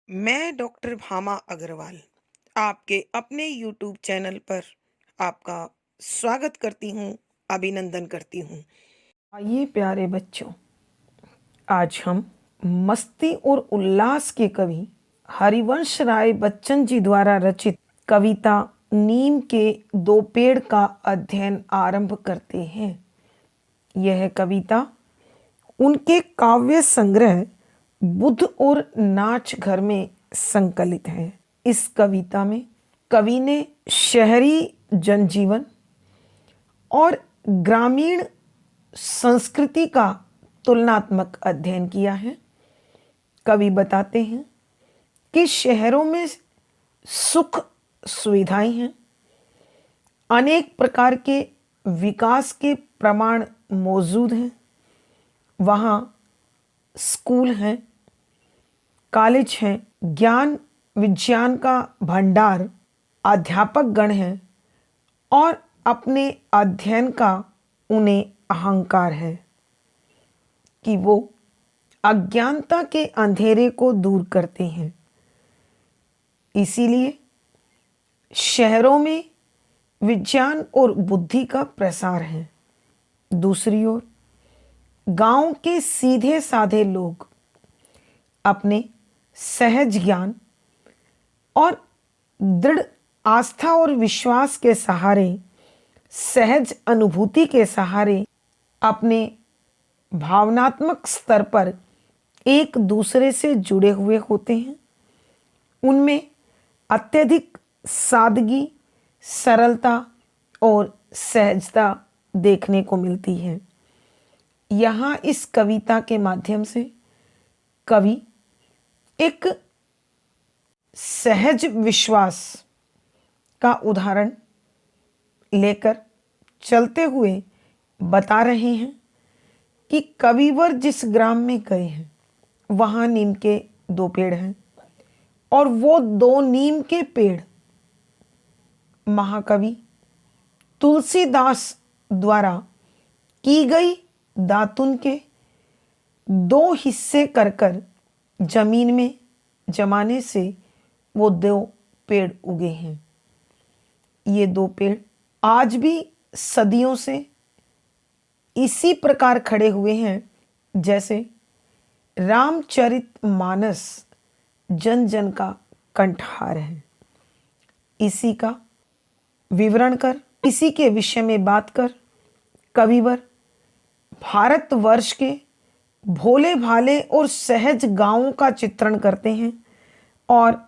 मैं डॉक्टर भामा अग्रवाल आपके अपने यूट्यूब चैनल पर आपका स्वागत करती हूँ, अभिनंदन करती हूँ। आइए प्यारे बच्चों, आज हम मस्ती और उल्लास के कवि हरिवंश राय बच्चन जी द्वारा रचित कविता नीम के दो पेड़ का अध्ययन आरंभ करते हैं। यह कविता उनके काव्य संग्रह बुद्ध और नाच घर में संकलित है। इस कविता में कवि ने शहरी जनजीवन और ग्रामीण संस्कृति का तुलनात्मक अध्ययन किया है। कवि बताते हैं कि शहरों में सुख सुविधाएं हैं, अनेक प्रकार के विकास के प्रमाण मौजूद हैं। वहाँ स्कूल हैं, कॉलेज हैं, ज्ञान विज्ञान का भंडार, अध्यापक गण हैं और अपने अध्ययन का उन्हें अहंकार है कि वो अज्ञानता के अंधेरे को दूर करते हैं। इसीलिए शहरों में विज्ञान और बुद्धि का प्रसार है। दूसरी ओर गांव के सीधे साधे लोग अपने सहज ज्ञान और दृढ़ आस्था और विश्वास के सहारे, सहज अनुभूति के सहारे अपने भावनात्मक स्तर पर एक दूसरे से जुड़े हुए होते हैं। उनमें अत्यधिक सादगी, सरलता और सहजता देखने को मिलती है। यहाँ इस कविता के माध्यम से कवि एक सहज विश्वास का उदाहरण लेकर चलते हुए बता रहे हैं कि कविवर जिस ग्राम में गए हैं वहाँ नीम के दो पेड़ हैं और वो दो नीम के पेड़ महाकवि तुलसीदास द्वारा की गई दातुन के दो हिस्से कर कर जमीन में जमाने से वो दो पेड़ उगे हैं। ये दो पेड़ आज भी सदियों से इसी प्रकार खड़े हुए हैं जैसे रामचरितमानस जन जन का कंठहार है। इसी का विवरण कर, इसी के विषय में बात कर कविवर भारतवर्ष के भोले भाले और सहज गांवों का चित्रण करते हैं और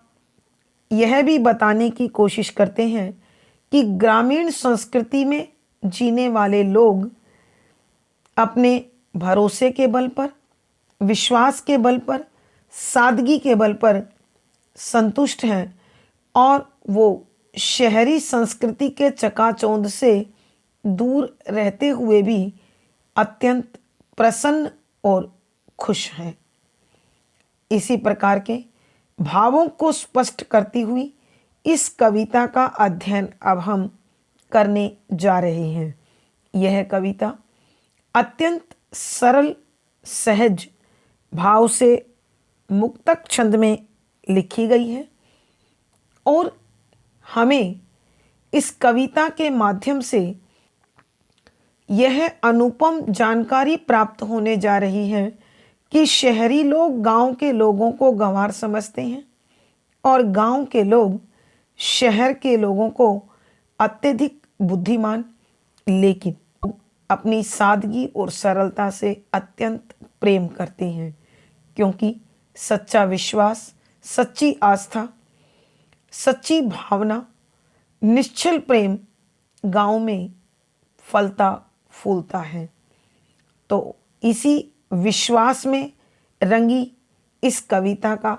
यह भी बताने की कोशिश करते हैं कि ग्रामीण संस्कृति में जीने वाले लोग अपने भरोसे के बल पर, विश्वास के बल पर, सादगी के बल पर संतुष्ट हैं और वो शहरी संस्कृति के चकाचौंध से दूर रहते हुए भी अत्यंत प्रसन्न और खुश हैं। इसी प्रकार के भावों को स्पष्ट करती हुई इस कविता का अध्ययन अब हम करने जा रहे हैं। यह कविता अत्यंत सरल, सहज भाव से मुक्तक छंद में लिखी गई है और हमें इस कविता के माध्यम से यह अनुपम जानकारी प्राप्त होने जा रही है कि शहरी लोग गांव के लोगों को गंवार समझते हैं और गांव के लोग शहर के लोगों को अत्यधिक बुद्धिमान, लेकिन अपनी सादगी और सरलता से अत्यंत प्रेम करते हैं, क्योंकि सच्चा विश्वास, सच्ची आस्था, सच्ची भावना, निश्चल प्रेम गांव में फलता फूलता है। तो इसी विश्वास में रंगी इस कविता का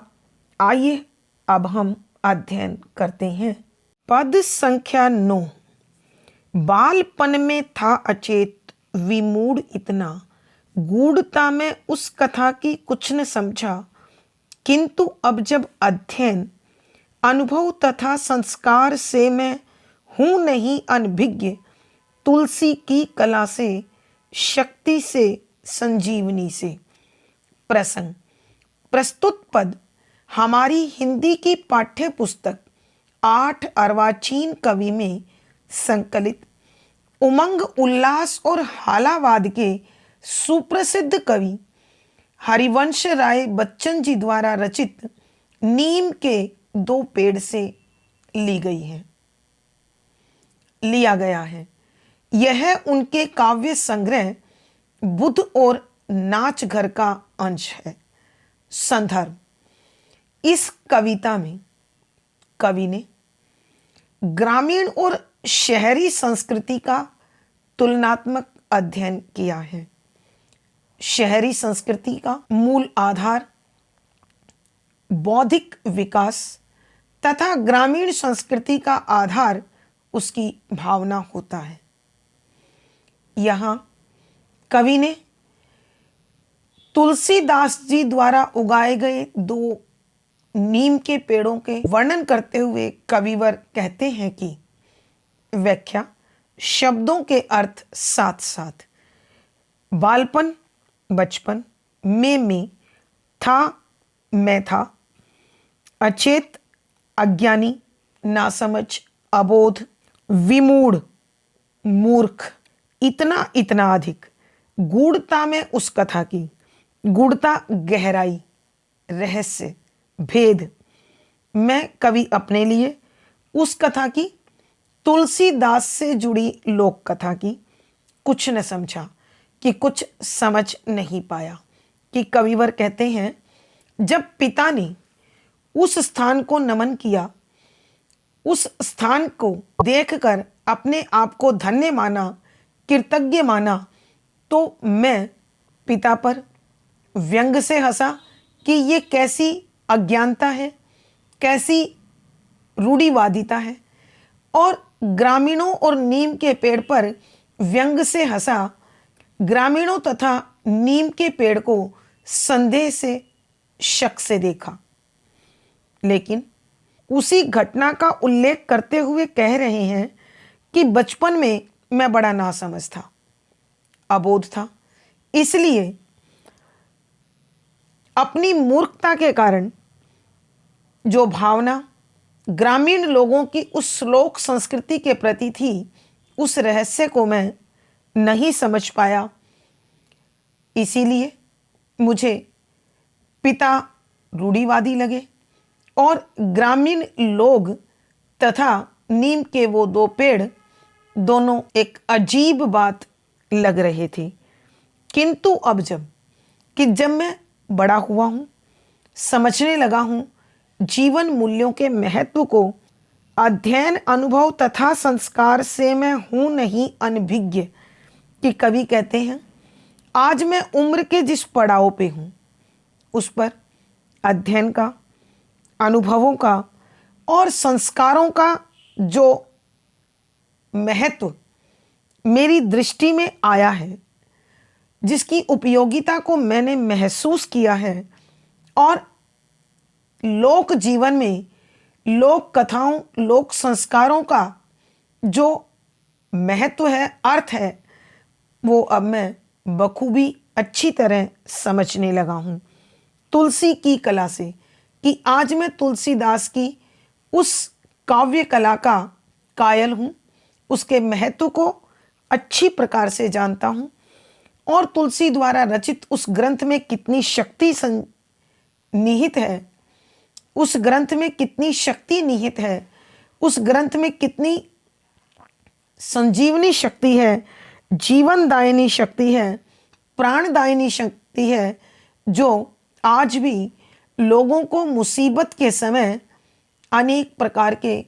आइए अब हम अध्ययन करते हैं। पद संख्या 9। बालपन में था अचेत विमूढ़ इतना, गूढ़ता में उस कथा की कुछ न समझा, किंतु अब जब अध्ययन, अनुभव तथा संस्कार से मैं हूँ नहीं अनभिज्ञ, तुलसी की कला से, शक्ति से, संजीवनी से। प्रसंग। प्रस्तुत पद हमारी हिंदी की पाठ्य पुस्तक 8 अर्वाचीन कवि में संकलित उमंग उल्लास और हालावाद के सुप्रसिद्ध कवि हरिवंश राय बच्चन जी द्वारा रचित नीम के 2 पेड़ से लिया गया है। यह उनके काव्य संग्रह बुद्ध और नाच घर का अंश है। संदर्भ: इस कविता में कवि ने ग्रामीण और शहरी संस्कृति का तुलनात्मक अध्ययन किया है। शहरी संस्कृति का मूल आधार बौद्धिक विकास तथा ग्रामीण संस्कृति का आधार उसकी भावना होता है। यहाँ कवि ने तुलसीदास जी द्वारा उगाए गए 2 नीम के पेड़ों के वर्णन करते हुए कविवर कहते हैं कि व्याख्या: शब्दों के अर्थ साथ साथ। बालपन, बचपन, में था, मैं था, अचेत, अज्ञानी, नासमझ, अबोध, विमूढ़, मूर्ख, इतना इतना अधिक। गूढ़ता में उस कथा की, गूढ़ता गहराई, रहस्य, भेद। मैं कवि अपने लिए उस कथा की, तुलसीदास से जुड़ी लोक कथा की कुछ न समझा कि कुछ समझ नहीं पाया। कि कविवर कहते हैं, जब पिता ने उस स्थान को नमन किया, उस स्थान को देखकर अपने आप को धन्य माना, कृतज्ञ माना, तो मैं पिता पर व्यंग से हंसा कि ये कैसी अज्ञानता है, कैसी रूढ़िवादिता है। और ग्रामीणों और नीम के पेड़ पर व्यंग से हंसा। ग्रामीणों तथा नीम के पेड़ को संदेह से, शक से देखा। लेकिन उसी घटना का उल्लेख करते हुए कह रहे हैं कि बचपन में मैं बड़ा नासमझ था, अबोध था, इसलिए अपनी मूर्खता के कारण जो भावना ग्रामीण लोगों की उस लोक संस्कृति के प्रति थी, उस रहस्य को मैं नहीं समझ पाया। इसीलिए मुझे पिता रूढ़िवादी लगे और ग्रामीण लोग तथा नीम के वो 2 पेड़ दोनों एक अजीब बात लग रहे थे। किंतु अब जब मैं बड़ा हुआ हूँ, समझने लगा हूँ जीवन मूल्यों के महत्व को, अध्ययन, अनुभव तथा संस्कार से मैं हूँ नहीं अनभिज्ञ। कि कवि कहते हैं, आज मैं उम्र के जिस पड़ाव पे हूँ, उस पर अध्ययन का, अनुभवों का और संस्कारों का जो महत्व मेरी दृष्टि में आया है, जिसकी उपयोगिता को मैंने महसूस किया है, और लोक जीवन में लोक कथाओं, लोक संस्कारों का जो महत्व है, अर्थ है, वो अब मैं बखूबी अच्छी तरह समझने लगा हूँ। तुलसी की कला से, कि आज मैं तुलसीदास की उस काव्य कला का कायल हूँ, उसके महत्व को अच्छी प्रकार से जानता हूँ, और तुलसी द्वारा रचित उस ग्रंथ में कितनी शक्ति निहित है, उस ग्रंथ में कितनी शक्ति निहित है, उस ग्रंथ में कितनी संजीवनी शक्ति है, जीवनदायिनी शक्ति है, प्राणदायिनी शक्ति है, जो आज भी लोगों को मुसीबत के समय अनेक प्रकार के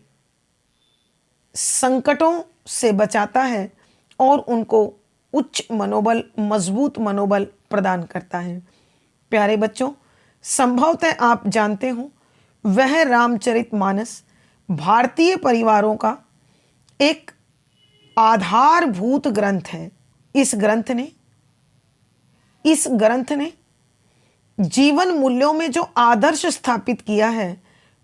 संकटों से बचाता है और उनको उच्च मनोबल, मजबूत मनोबल प्रदान करता है। प्यारे बच्चों, संभवतः आप जानते हो, वह रामचरितमानस भारतीय परिवारों का एक आधारभूत ग्रंथ है। इस ग्रंथ ने जीवन मूल्यों में जो आदर्श स्थापित किया है,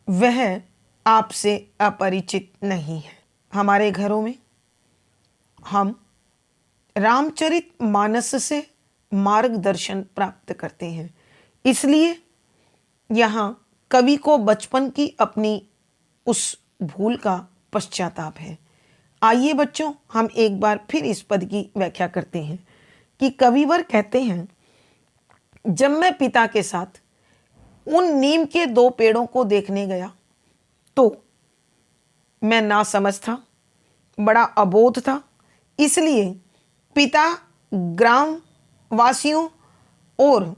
वह आपसे अपरिचित नहीं है। हमारे घरों में हम रामचरितमानस से मार्गदर्शन प्राप्त करते हैं, इसलिए यहाँ कवि को बचपन की अपनी उस भूल का पश्चाताप है। आइए बच्चों, हम एक बार फिर इस पद की व्याख्या करते हैं कि कविवर कहते हैं, जब मैं पिता के साथ उन नीम के 2 पेड़ों को देखने गया तो मैं नासमझ था, बड़ा अबोध था। इसलिए पिता ग्राम वासियों और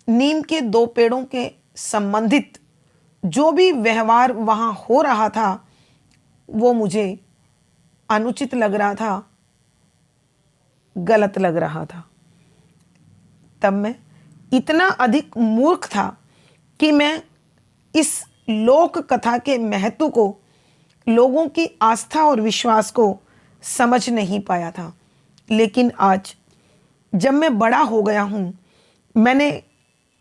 नीम के 2 पेड़ों के संबंधित जो भी व्यवहार वहाँ हो रहा था वो मुझे अनुचित लग रहा था, गलत लग रहा था। तब मैं इतना अधिक मूर्ख था कि मैं इस लोक कथा के महत्व को, लोगों की आस्था और विश्वास को समझ नहीं पाया था। लेकिन आज जब मैं बड़ा हो गया हूँ, मैंने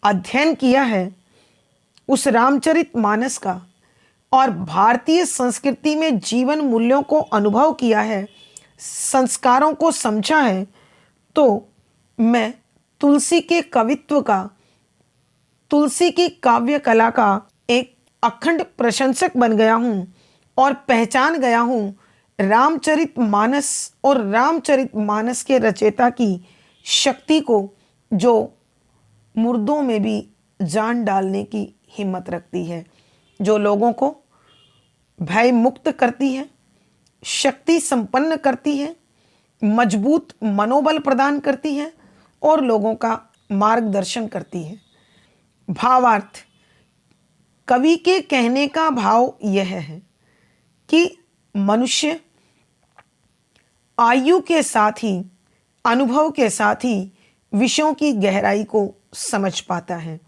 अध्ययन किया है उस रामचरितमानस का और भारतीय संस्कृति में जीवन मूल्यों को अनुभव किया है, संस्कारों को समझा है, तो मैं तुलसी के कवित्व का, तुलसी की काव्य कला का एक अखंड प्रशंसक बन गया हूँ और पहचान गया हूँ रामचरितमानस और रामचरितमानस के रचयिता की शक्ति को, जो मुर्दों में भी जान डालने की हिम्मत रखती है, जो लोगों को भय मुक्त करती है, शक्ति संपन्न करती है, मजबूत मनोबल प्रदान करती है और लोगों का मार्गदर्शन करती है। भावार्थ, कवि के कहने का भाव यह है कि मनुष्य आयु के साथ ही, अनुभव के साथ ही विषयों की गहराई को समझ पाता है।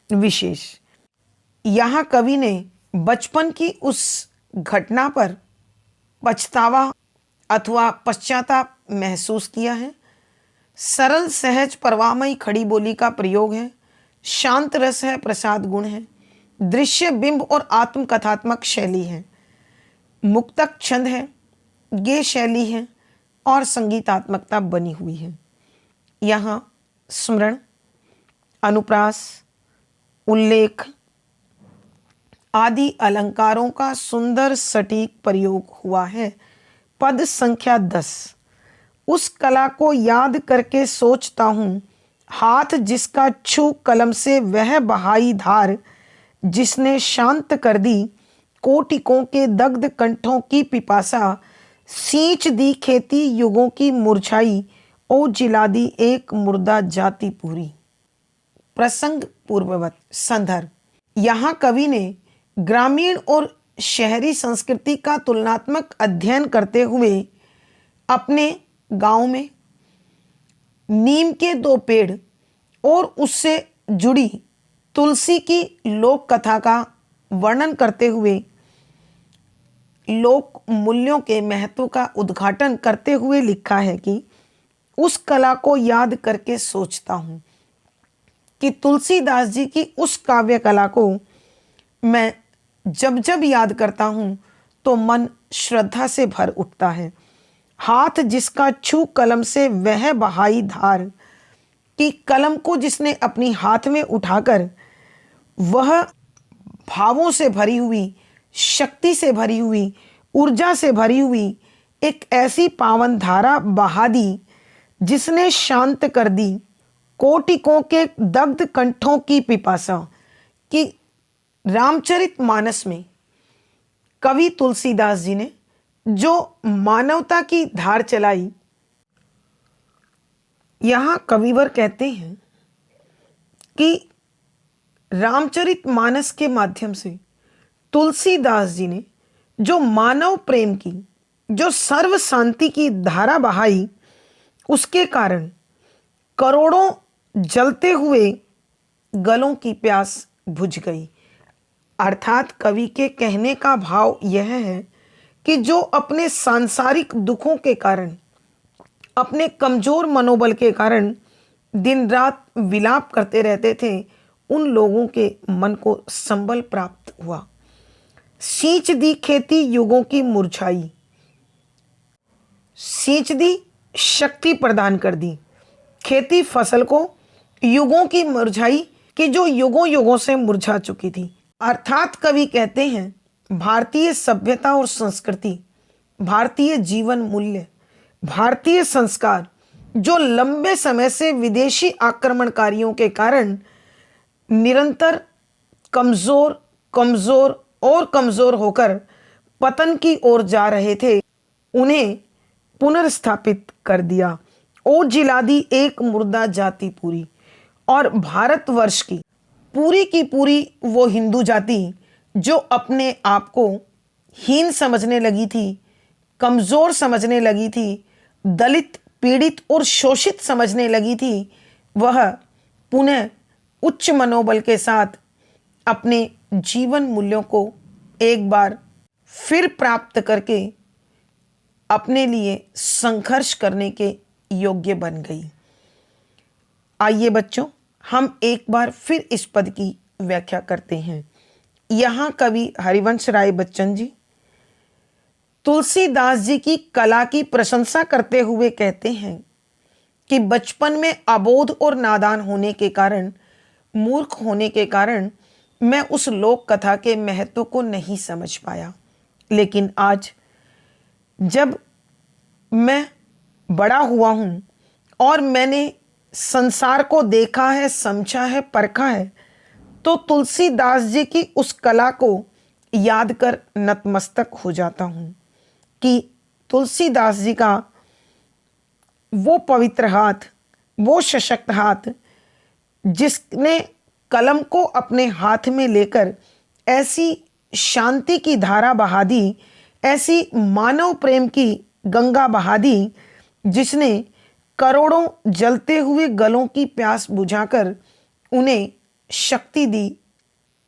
विशेष यहाँ कवि ने बचपन की उस घटना पर पछतावा अथवा पश्चाताप महसूस किया है। सरल सहज परवामयी खड़ी बोली का प्रयोग है, शांत रस है, प्रसाद गुण है, दृश्य बिंब और आत्मकथात्मक शैली है, मुक्तक छंद है, गे शैली है और संगीतात्मकता बनी हुई है। यहाँ स्मरण, अनुप्रास, उल्लेख आदि अलंकारों का सुंदर सटीक प्रयोग हुआ है। पद संख्या 10। उस कला को याद करके सोचता हूँ, हाथ जिसका छू कलम से वह बहाई धार, जिसने शांत कर दी कोटिकों के दग्ध कंठों की पिपासा, सींच दी खेती युगों की मुरझाई, ओ जिला दी एक मुर्दा जाति पूरी। प्रसंग पूर्ववत। संदर्भ, यहाँ कवि ने ग्रामीण और शहरी संस्कृति का तुलनात्मक अध्ययन करते हुए अपने गांव में नीम के 2 पेड़ और उससे जुड़ी तुलसी की लोक कथा का वर्णन करते हुए लोक मूल्यों के महत्व का उद्घाटन करते हुए लिखा है कि उस कला को याद करके सोचता हूँ कि तुलसीदास जी की उस काव्य कला को मैं जब जब याद करता हूँ तो मन श्रद्धा से भर उठता है। हाथ जिसका छू कलम से वह बहाई धार, कि कलम को जिसने अपनी हाथ में उठाकर वह भावों से भरी हुई, शक्ति से भरी हुई, ऊर्जा से भरी हुई एक ऐसी पावन धारा बहा दी जिसने शांत कर दी कोटिकों के दग्ध कंठों की पिपासा। कि रामचरितमानस में कवि तुलसीदास जी ने जो मानवता की धार चलाई, यहाँ कविवर कहते हैं कि रामचरितमानस के माध्यम से तुलसीदास जी ने जो मानव प्रेम की, जो सर्व शांति की धारा बहाई, उसके कारण करोड़ों जलते हुए गलों की प्यास बुझ गई। अर्थात कवि के कहने का भाव यह है कि जो अपने सांसारिक दुखों के कारण, अपने कमजोर मनोबल के कारण दिन रात विलाप करते रहते थे, उन लोगों के मन को संबल प्राप्त हुआ। सींच दी खेती युगों की मुरझाई, सींच दी शक्ति प्रदान कर दी, खेती फसल को युगों की मुरझाई, कि जो युगों युगों से मुरझा चुकी थी। अर्थात कवि कहते हैं भारतीय सभ्यता और संस्कृति, भारतीय जीवन मूल्य, भारतीय संस्कार जो लंबे समय से विदेशी आक्रमणकारियों के कारण निरंतर कमजोर कमजोर और कमजोर होकर पतन की ओर जा रहे थे, उन्हें पुनर्स्थापित कर दिया और जिला दी एक मुर्दा जाति पूरी। और भारतवर्ष की पूरी वो हिंदू जाति जो अपने आप को हीन समझने लगी थी, कमजोर समझने लगी थी, दलित पीड़ित और शोषित समझने लगी थी, वह पुनः उच्च मनोबल के साथ अपने जीवन मूल्यों को एक बार फिर प्राप्त करके अपने लिए संघर्ष करने के योग्य बन गई। आइए बच्चों, हम एक बार फिर इस पद की व्याख्या करते हैं। यहाँ कवि हरिवंश राय बच्चन जी तुलसीदास जी की कला की प्रशंसा करते हुए कहते हैं कि बचपन में अबोध और नादान होने के कारण, मूर्ख होने के कारण मैं उस लोक कथा के महत्व को नहीं समझ पाया, लेकिन आज जब मैं बड़ा हुआ हूँ और मैंने संसार को देखा है, समझा है, परखा है, तो तुलसीदास जी की उस कला को याद कर नतमस्तक हो जाता हूँ कि तुलसीदास जी का वो पवित्र हाथ, वो सशक्त हाथ, जिसने कलम को अपने हाथ में लेकर ऐसी शांति की धारा बहा दी, ऐसी मानव प्रेम की गंगा बहा दी, जिसने करोड़ों जलते हुए गलों की प्यास बुझाकर उन्हें शक्ति दी,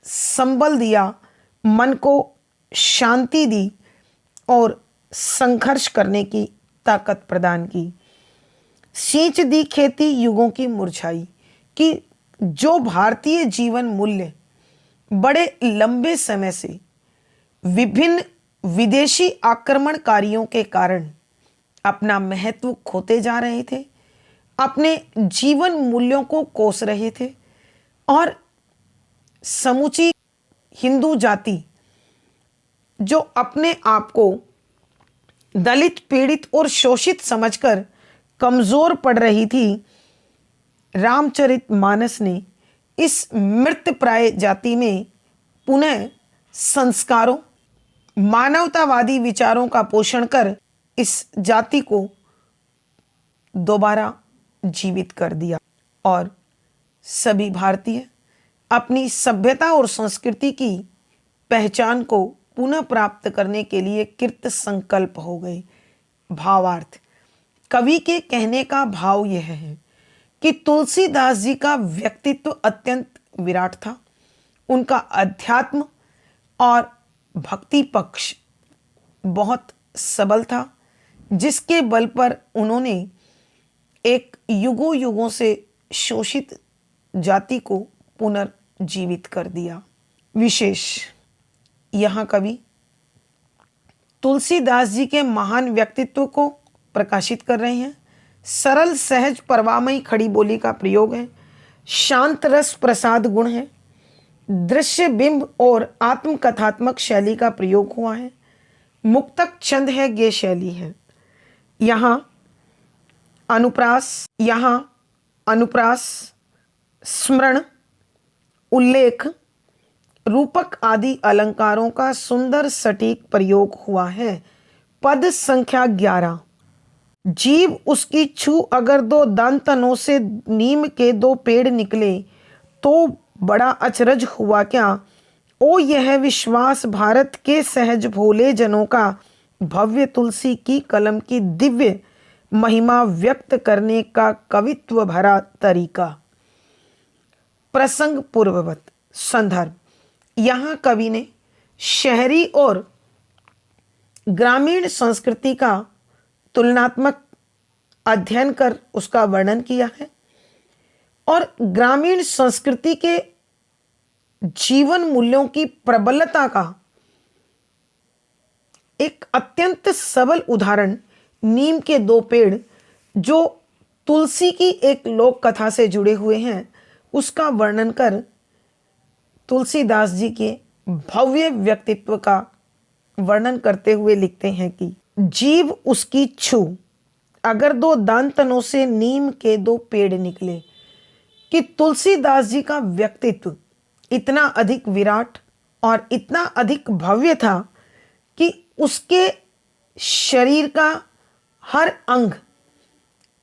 संबल दिया, मन को शांति दी और संघर्ष करने की ताकत प्रदान की। सींच दी खेती युगों की मुरझाई, कि जो भारतीय जीवन मूल्य बड़े लंबे समय से विभिन्न विदेशी आक्रमणकारियों के कारण अपना महत्व खोते जा रहे थे, अपने जीवन मूल्यों को कोस रहे थे, और समूची हिंदू जाति जो अपने आप को दलित पीड़ित और शोषित समझकर कमजोर पड़ रही थी, रामचरितमानस ने इस मृतप्राय जाति में पुनः संस्कारों, मानवतावादी विचारों का पोषण कर इस जाति को दोबारा जीवित कर दिया और सभी भारतीय अपनी सभ्यता और संस्कृति की पहचान को पुनः प्राप्त करने के लिए कृत संकल्प हो गए। भावार्थ, कवि के कहने का भाव यह है कि तुलसीदास जी का व्यक्तित्व अत्यंत विराट था। उनका अध्यात्म और भक्ति पक्ष बहुत सबल था, जिसके बल पर उन्होंने एक युगों युगों से शोषित जाति को पुनर्जीवित कर दिया। विशेष यहाँ कवि तुलसीदास जी के महान व्यक्तित्व को प्रकाशित कर रहे हैं। सरल सहज परवामयी खड़ी बोली का प्रयोग है, शांत रस प्रसाद गुण है, दृश्य बिंब और आत्मकथात्मक शैली का प्रयोग हुआ है, मुक्तक छंद है, गे शैली है। यहाँ अनुप्रास, स्मरण, उल्लेख, रूपक आदि अलंकारों का सुंदर सटीक प्रयोग हुआ है। पद संख्या 11। जीव उसकी छू अगर दो दांतनों से नीम के दो पेड़ निकले तो बड़ा अचरज हुआ क्या। ओ यह विश्वास भारत के सहज भोले जनों का, भव्य तुलसी की कलम की दिव्य महिमा व्यक्त करने का कवित्व भरा तरीका। प्रसंग पूर्ववत। संदर्भ, यहाँ कवि ने शहरी और ग्रामीण संस्कृति का तुलनात्मक अध्ययन कर उसका वर्णन किया है और ग्रामीण संस्कृति के जीवन मूल्यों की प्रबलता का एक अत्यंत सबल उदाहरण नीम के दो पेड़ जो तुलसी की एक लोक कथा से जुड़े हुए हैं उसका वर्णन कर तुलसीदास जी के भव्य व्यक्तित्व का वर्णन करते हुए लिखते हैं कि जीव उसकी छू, अगर दो दांतनों से नीम के दो पेड़ निकले। कि तुलसीदास जी का व्यक्तित्व इतना अधिक विराट और इतना अधिक भव्य था कि उसके शरीर का हर अंग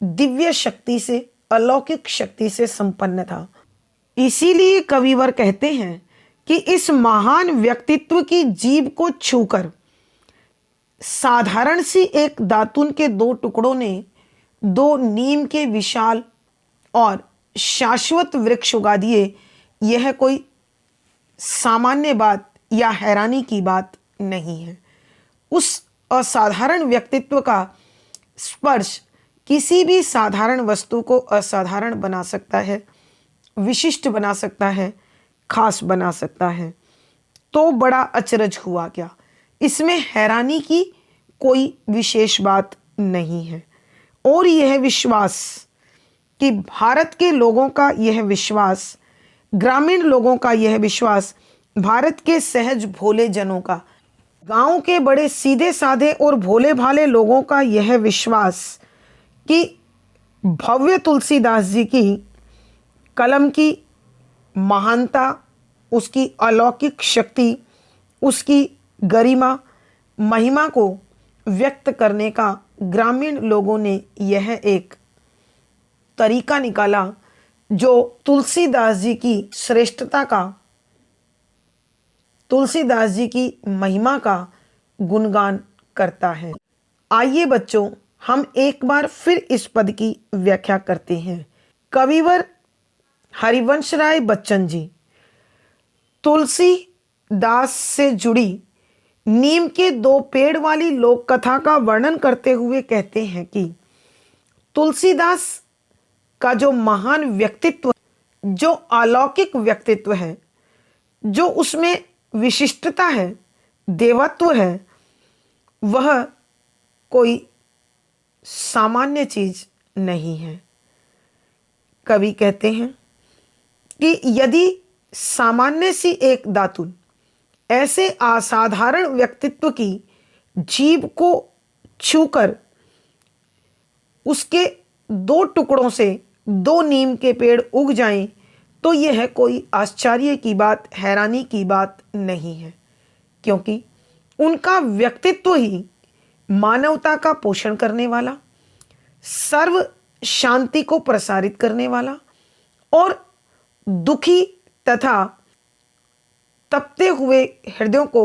दिव्य शक्ति से, अलौकिक शक्ति से संपन्न था। इसीलिए कविवर कहते हैं कि इस महान व्यक्तित्व की जीभ को छूकर साधारण सी एक दातुन के दो टुकड़ों ने दो नीम के विशाल और शाश्वत वृक्ष उगा दिए। यह कोई सामान्य बात या हैरानी की बात नहीं है। उस असाधारण व्यक्तित्व का स्पर्श किसी भी साधारण वस्तु को असाधारण बना सकता है, विशिष्ट बना सकता है, खास बना सकता है। तो बड़ा अचरज हुआ क्या, इसमें हैरानी की कोई विशेष बात नहीं है। और यह विश्वास कि भारत के लोगों का यह विश्वास, ग्रामीण लोगों का यह विश्वास, भारत के सहज भोले जनों का, गांव के बड़े सीधे साधे और भोले भाले लोगों का यह विश्वास कि भव्य तुलसीदास जी की कलम की महानता, उसकी अलौकिक शक्ति, उसकी गरिमा, महिमा को व्यक्त करने का ग्रामीण लोगों ने यह एक तरीका निकाला जो तुलसीदास जी की श्रेष्ठता का, तुलसीदास जी की महिमा का गुणगान करता है। आइए बच्चों, हम एक बार फिर इस पद की व्याख्या करते हैं। कविवर हरिवंश राय बच्चन जी तुलसीदास से जुड़ी नीम के दो पेड़ वाली लोक कथा का वर्णन करते हुए कहते हैं कि तुलसीदास का जो महान व्यक्तित्व, जो अलौकिक व्यक्तित्व है, जो उसमें विशिष्टता है, देवत्व है, वह कोई सामान्य चीज नहीं है। कवि कहते हैं कि यदि सामान्य सी एक दातुन ऐसे असाधारण व्यक्तित्व की जीभ को छूकर उसके दो टुकड़ों से दो नीम के पेड़ उग जाएं, तो यह कोई आश्चर्य की बात, हैरानी की बात नहीं है, क्योंकि उनका व्यक्तित्व ही मानवता का पोषण करने वाला, सर्व शांति को प्रसारित करने वाला और दुखी तथा तपते हुए हृदयों को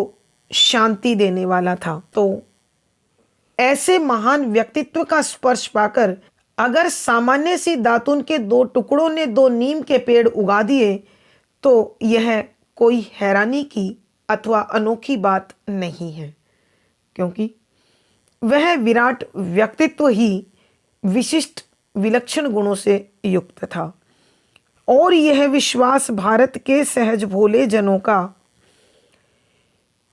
शांति देने वाला था। तो ऐसे महान व्यक्तित्व का स्पर्श पाकर अगर सामान्य सी दातुन के दो टुकड़ों ने दो नीम के पेड़ उगा दिए, तो यह कोई हैरानी की अथवा अनोखी बात नहीं है, क्योंकि वह विराट व्यक्तित्व ही विशिष्ट विलक्षण गुणों से युक्त था। और यह विश्वास भारत के सहज भोले जनों का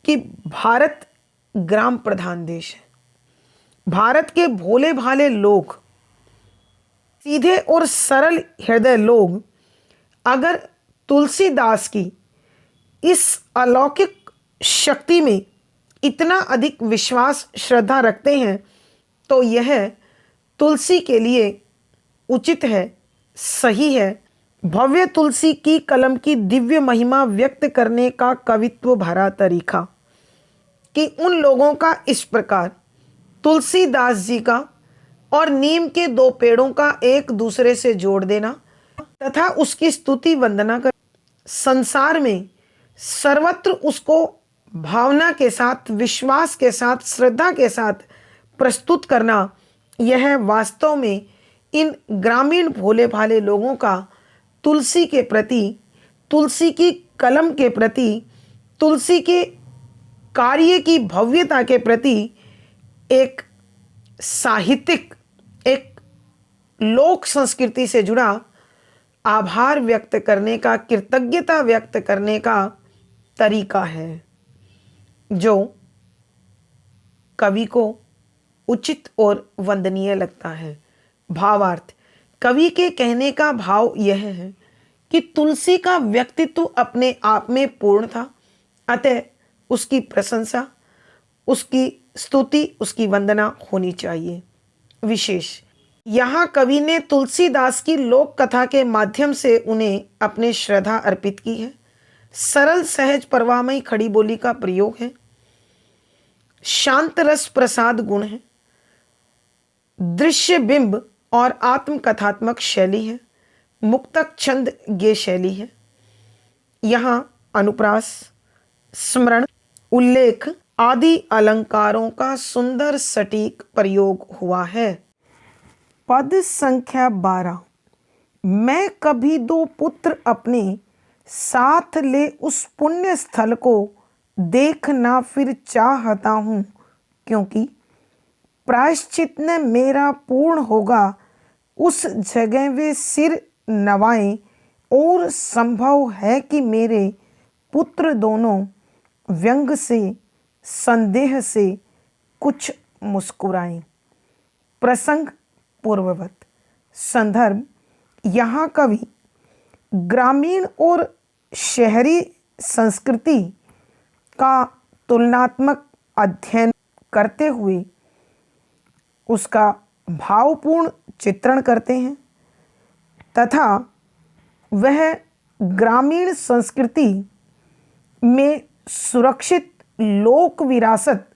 कि भारत ग्राम प्रधान देश है, भारत के भोले भाले लोग, सीधे और सरल हृदय लोग अगर तुलसीदास की इस अलौकिक शक्ति में इतना अधिक विश्वास, श्रद्धा रखते हैं, तो यह तुलसी के लिए उचित है, सही है। भव्य तुलसी की कलम की दिव्य महिमा व्यक्त करने का कवित्व भरा तरीका कि उन लोगों का इस प्रकार तुलसीदास जी का और नीम के दो पेड़ों का एक दूसरे से जोड़ देना तथा उसकी स्तुति वंदना कर संसार में सर्वत्र उसको भावना के साथ, विश्वास के साथ, श्रद्धा के साथ प्रस्तुत करना, यह वास्तव में इन ग्रामीण भोले भाले लोगों का तुलसी के प्रति, तुलसी की कलम के प्रति, तुलसी के कार्य की भव्यता के प्रति एक साहित्यिक, एक लोक संस्कृति से जुड़ा आभार व्यक्त करने का, कृतज्ञता व्यक्त करने का तरीका है, जो कवि को उचित और वंदनीय लगता है। भावार्थ, कवि के कहने का भाव यह है कि तुलसी का व्यक्तित्व अपने आप में पूर्ण था, अतः उसकी प्रशंसा, उसकी स्तुति, उसकी वंदना होनी चाहिए। विशेष यहाँ कवि ने तुलसीदास की लोक कथा के माध्यम से उन्हें अपने श्रद्धा अर्पित की है। सरल सहज परवामयी खड़ी बोली का प्रयोग है, शांत रस प्रसाद गुण है, दृश्य बिंब और आत्मकथात्मक शैली है, मुक्तक छंद गे शैली है। यहाँ अनुप्रास, स्मरण, उल्लेख आदि अलंकारों का सुंदर सटीक प्रयोग हुआ है। पद संख्या 12। मैं कभी दो पुत्र अपने साथ ले उस पुण्य स्थल को देखना फिर चाहता हूँ, क्योंकि प्रायश्चित न मेरा पूर्ण होगा उस जगह वे सिर नवाएं, और संभव है कि मेरे पुत्र दोनों व्यंग से संदेह से कुछ मुस्कुराएं। प्रसंग पूर्ववत। संदर्भ यहाँ कवि ग्रामीण और शहरी संस्कृति का तुलनात्मक अध्ययन करते हुए उसका भावपूर्ण चित्रण करते हैं तथा वह ग्रामीण संस्कृति में सुरक्षित लोक विरासत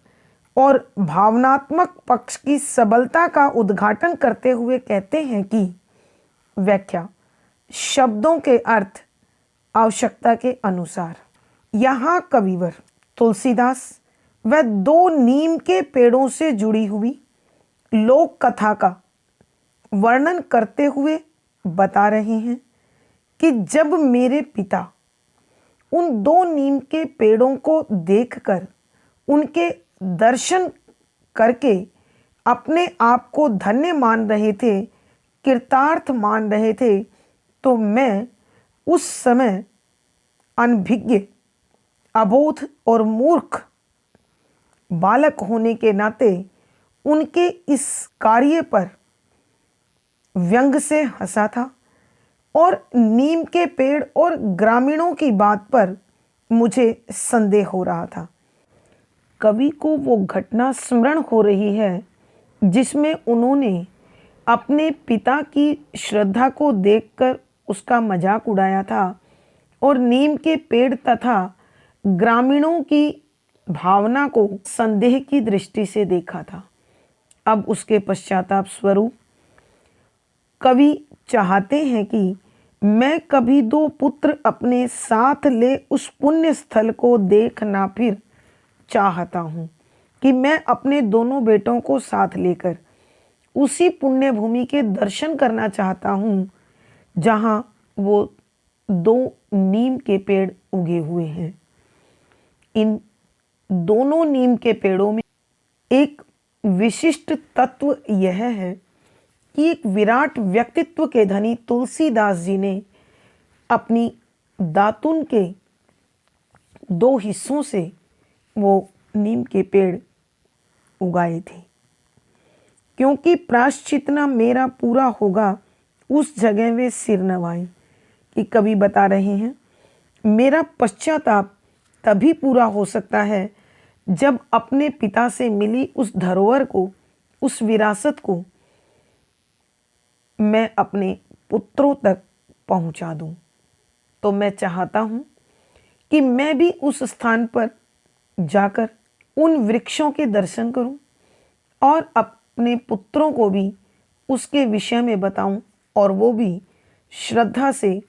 और भावनात्मक पक्ष की सबलता का उद्घाटन करते हुए कहते हैं कि व्याख्या शब्दों के अर्थ आवश्यकता के अनुसार। यहाँ कविवर तुलसीदास वह दो नीम के पेड़ों से जुड़ी हुई लोक कथा का वर्णन करते हुए बता रहे हैं कि जब मेरे पिता उन दो नीम के पेड़ों को देखकर उनके दर्शन करके अपने आप को धन्य मान रहे थे, कृतार्थ मान रहे थे, तो मैं उस समय अनभिज्ञ, अबोध और मूर्ख बालक होने के नाते उनके इस कार्य पर व्यंग से हंसा था और नीम के पेड़ और ग्रामीणों की बात पर मुझे संदेह हो रहा था। कवि को वो घटना स्मरण हो रही है जिसमें उन्होंने अपने पिता की श्रद्धा को देखकर उसका मजाक उड़ाया था और नीम के पेड़ तथा ग्रामीणों की भावना को संदेह की दृष्टि से देखा था। अब उसके पश्चाताप स्वरूप कवि चाहते हैं कि मैं कभी दो पुत्र अपने साथ ले उस पुण्य स्थल को देखना फिर चाहता हूँ, कि मैं अपने दोनों बेटों को साथ लेकर उसी पुण्य भूमि के दर्शन करना चाहता हूँ जहाँ वो दो नीम के पेड़ उगे हुए हैं। इन दोनों नीम के पेड़ों में एक विशिष्ट तत्व यह है कि एक विराट व्यक्तित्व के धनी तुलसीदास जी ने अपनी दातुन के दो हिस्सों से वो नीम के पेड़ उगाए थे, क्योंकि प्रायश्चित न मेरा पूरा होगा उस जगह वे सिर नवाएं। कि कवि बता रहे हैं मेरा पश्चाताप तभी पूरा हो सकता है जब अपने पिता से मिली उस धरोहर को, उस विरासत को मैं अपने पुत्रों तक पहुंचा दूं। तो मैं चाहता हूं कि मैं भी उस स्थान पर जाकर उन वृक्षों के दर्शन करूं और अपने पुत्रों को भी उसके विषय में बताऊं और वो भी श्रद्धा से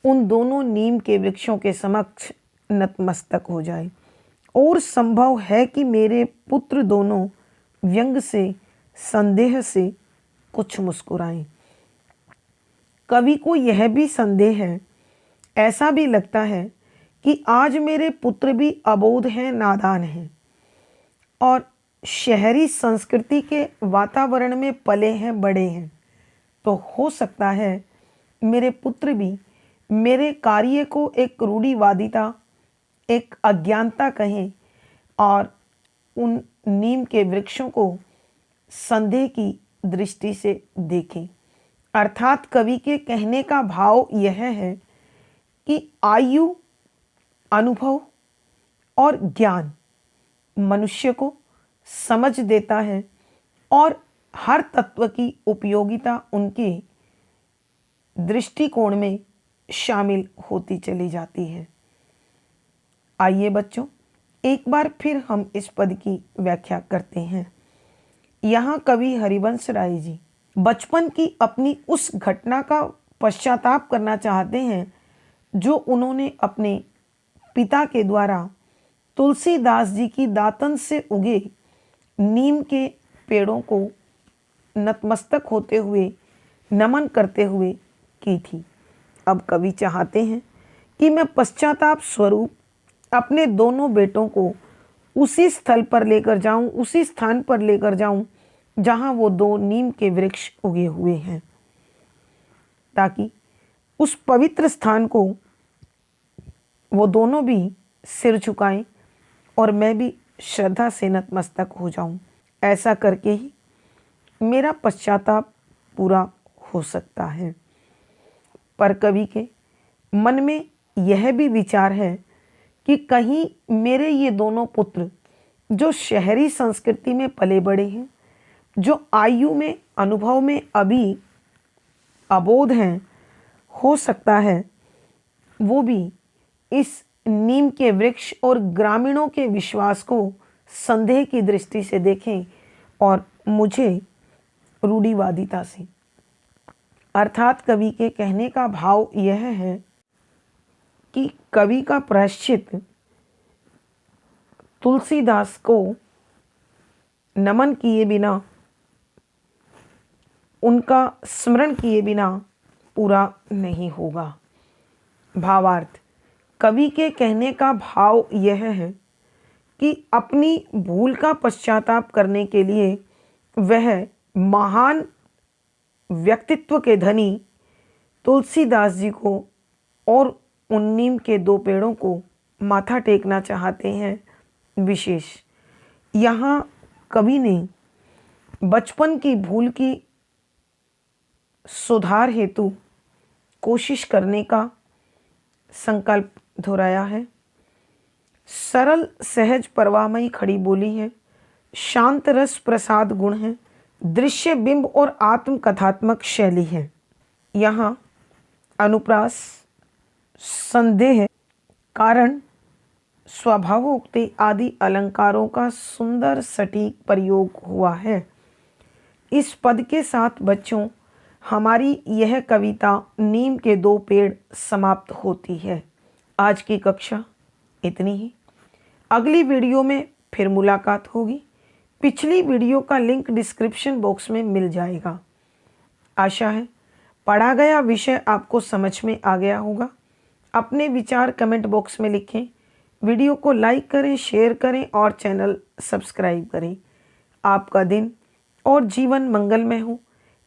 उन दोनों नीम के वृक्षों के समक्ष नतमस्तक हो जाए। और संभव है कि मेरे पुत्र दोनों व्यंग से, संदेह से कुछ मुस्कुराएं। कवि को यह भी संदेह है, ऐसा भी लगता है कि आज मेरे पुत्र भी अबोध हैं, नादान हैं और शहरी संस्कृति के वातावरण में पले हैं, बड़े हैं। तो हो सकता है मेरे पुत्र भी मेरे कार्य को एक रूढ़िवादिता, एक अज्ञानता कहें और उन नीम के वृक्षों को संदेह की दृष्टि से देखें। अर्थात कवि के कहने का भाव यह है कि आयु, अनुभव और ज्ञान मनुष्य को समझ देता है और हर तत्व की उपयोगिता उनके दृष्टिकोण में शामिल होती चली जाती है। आइए बच्चों, एक बार फिर हम इस पद की व्याख्या करते हैं। यहाँ कवि हरिवंश राय जी बचपन की अपनी उस घटना का पश्चाताप करना चाहते हैं जो उन्होंने अपने पिता के द्वारा तुलसीदास जी की दातन से उगे नीम के पेड़ों को नतमस्तक होते हुए नमन करते हुए की थी। अब कवि चाहते हैं कि मैं पश्चाताप स्वरूप अपने दोनों बेटों को उसी स्थल पर लेकर जाऊं, उसी स्थान पर लेकर जाऊं जहां वो दो नीम के वृक्ष उगे हुए हैं, ताकि उस पवित्र स्थान को वो दोनों भी सिर झुकाएं और मैं भी श्रद्धा से नतमस्तक हो जाऊं। ऐसा करके ही मेरा पश्चाताप पूरा हो सकता है। पर कवि के मन में यह भी विचार है कि कहीं मेरे ये दोनों पुत्र जो शहरी संस्कृति में पले बड़े हैं, जो आयु में, अनुभव में अभी अबोध हैं, हो सकता है वो भी इस नीम के वृक्ष और ग्रामीणों के विश्वास को संदेह की दृष्टि से देखें और मुझे रूढ़िवादिता से। अर्थात कवि के कहने का भाव यह है कि कवि का प्रायश्चित तुलसीदास को नमन किए बिना, उनका स्मरण किए बिना पूरा नहीं होगा। भावार्थ, कवि के कहने का भाव यह है कि अपनी भूल का पश्चाताप करने के लिए वह महान व्यक्तित्व के धनी तुलसीदास जी को और उन नीम के दो पेड़ों को माथा टेकना चाहते हैं। विशेष यहाँ कवि ने बचपन की भूल की सुधार हेतु कोशिश करने का संकल्प दोहराया है। सरल सहज परवामयी खड़ी बोली है, शांत रस प्रसाद गुण है, दृश्य बिंब और आत्म कथात्मक शैली है। यहाँ अनुप्रास, संदेह, कारण, स्वभावोक्ति आदि अलंकारों का सुंदर सटीक प्रयोग हुआ है। इस पद के साथ बच्चों हमारी यह कविता नीम के दो पेड़ समाप्त होती है। आज की कक्षा इतनी ही। अगली वीडियो में फिर मुलाकात होगी। पिछली वीडियो का लिंक डिस्क्रिप्शन बॉक्स में मिल जाएगा। आशा है पढ़ा गया विषय आपको समझ में आ गया होगा। अपने विचार कमेंट बॉक्स में लिखें। वीडियो को लाइक करें, शेयर करें और चैनल सब्सक्राइब करें। आपका दिन और जीवन मंगलमय हो,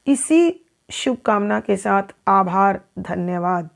इसी शुभकामना के साथ आभार, धन्यवाद।